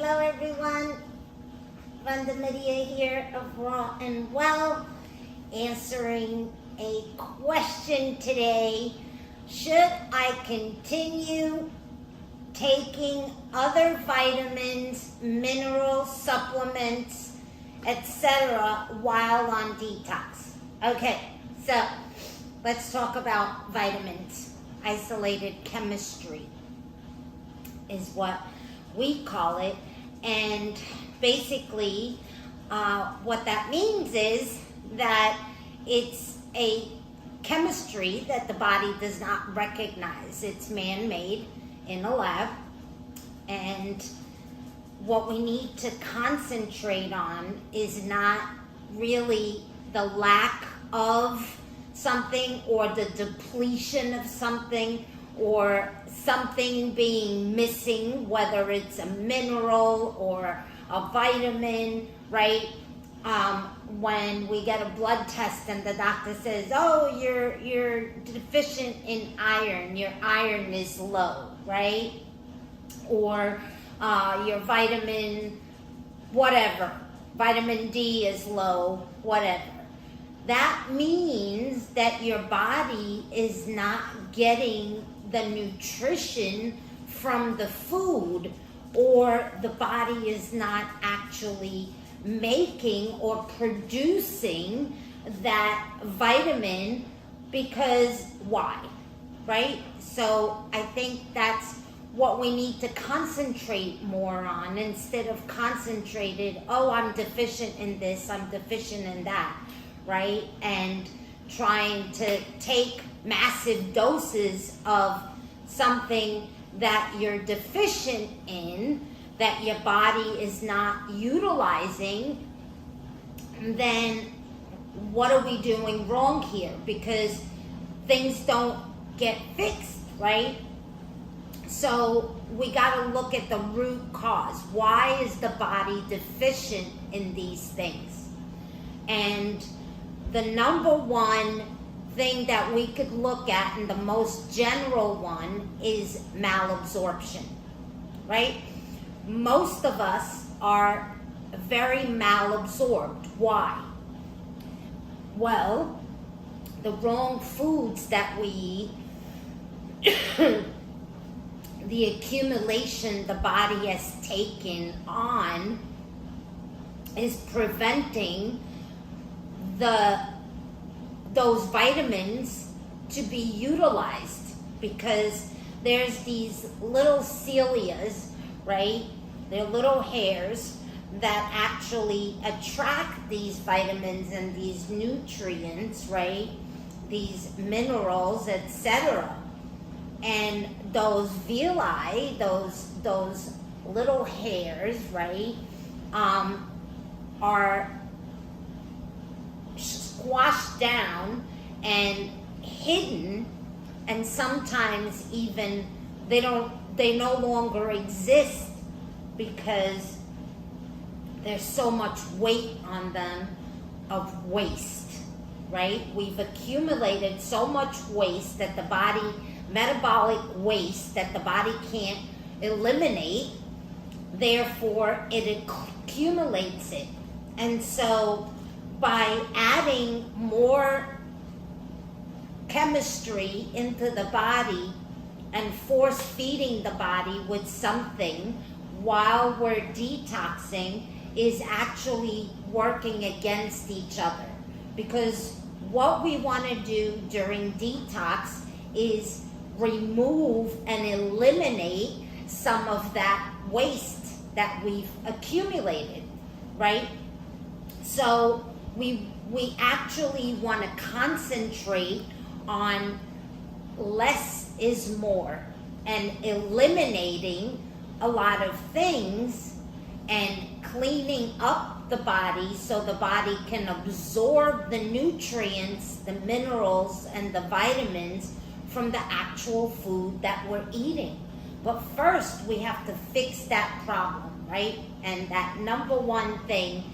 Hello everyone, Vanda here of Raw and Well, answering a question today. Should I continue taking other vitamins, minerals, supplements, etc. while on detox? Okay, so let's talk about vitamins. Isolated chemistry is what we call it, and basically what that means is that it's a chemistry that the body does not recognize. It's man-made in a lab, and what we need to concentrate on is not really the lack of something or the depletion of something or something being missing, whether it's a mineral or a vitamin, right? When we get a blood test and the doctor says, oh, you're deficient in iron, your iron is low, right? Or your vitamin, whatever, vitamin D is low, whatever. That means that your body is not getting the nutrition from the food, or the body is not actually making or producing that vitamin. Because why, right? So I think that's what we need to concentrate more on, instead of concentrated, oh, I'm deficient in this, I'm deficient in that, right? And trying to take massive doses of something that you're deficient in, that your body is not utilizing, then what are we doing wrong here? Because things don't get fixed, right? So we got to look at the root cause. Why is the body deficient in these things? And the number one thing that we could look at, and the most general one, is malabsorption, right? Most of us are very malabsorbed. Why? Well, the wrong foods that we eat, the accumulation the body has taken on is preventing those vitamins to be utilized, because there's these little cilias, right? They're little hairs that actually attract these vitamins and these nutrients, right? These minerals, etc. And those villi, those little hairs, right, are squashed down and hidden, and sometimes even they no longer exist because there's so much weight on them of waste, right? We've accumulated so much waste that the body, metabolic waste that the body can't eliminate, therefore it accumulates it. And so by adding more chemistry into the body and force feeding the body with something while we're detoxing is actually working against each other. Because what we want to do during detox is remove and eliminate some of that waste that we've accumulated, right? So we actually want to concentrate on less is more, and eliminating a lot of things and cleaning up the body so the body can absorb the nutrients, the minerals, and the vitamins from the actual food that we're eating. But first, we have to fix that problem, right? And that number one thing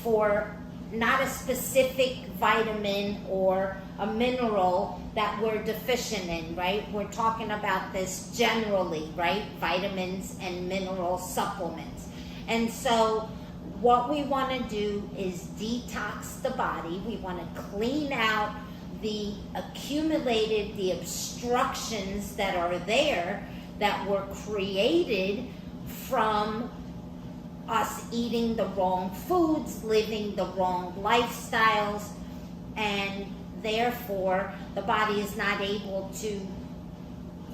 for not a specific vitamin or a mineral that we're deficient in, right? We're talking about this generally, right? Vitamins and mineral supplements. And so what we want to do is detox the body. We want to clean out the accumulated, the obstructions that are there that were created from us eating the wrong foods, living the wrong lifestyles, and therefore the body is not able to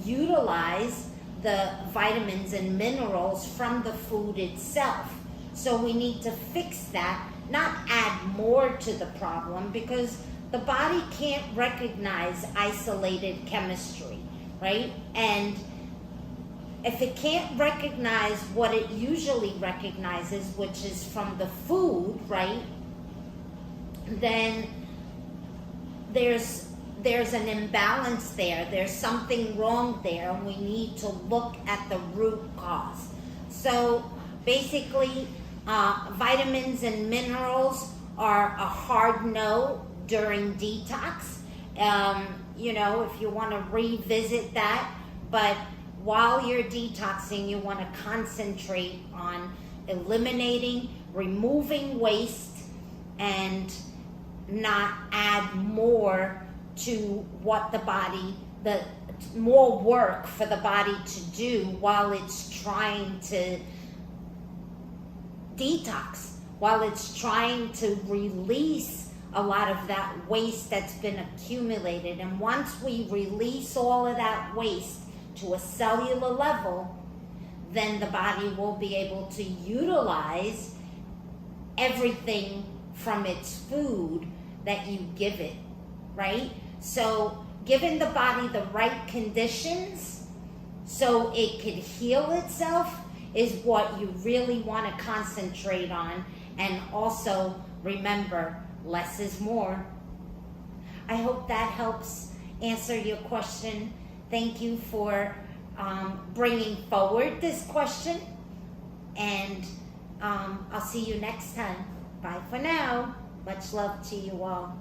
utilize the vitamins and minerals from the food itself. So we need to fix that, not add more to the problem, because the body can't recognize isolated chemistry, right? And if it can't recognize what it usually recognizes, which is from the food, right, then there's an imbalance there. There's something wrong there, and we need to look at the root cause. So basically, vitamins and minerals are a hard no during detox. If you want to revisit that, but while you're detoxing, you want to concentrate on eliminating, removing waste, and not add more to what the body, more work for the body to do while it's trying to detox, while it's trying to release a lot of that waste that's been accumulated. And once we release all of that waste to a cellular level, then the body will be able to utilize everything from its food that you give it, right? So giving the body the right conditions so it could heal itself is what you really want to concentrate on. And also remember, less is more. I hope that helps answer your question. Thank you for bringing forward this question, and I'll see you next time. Bye for now. Much love to you all.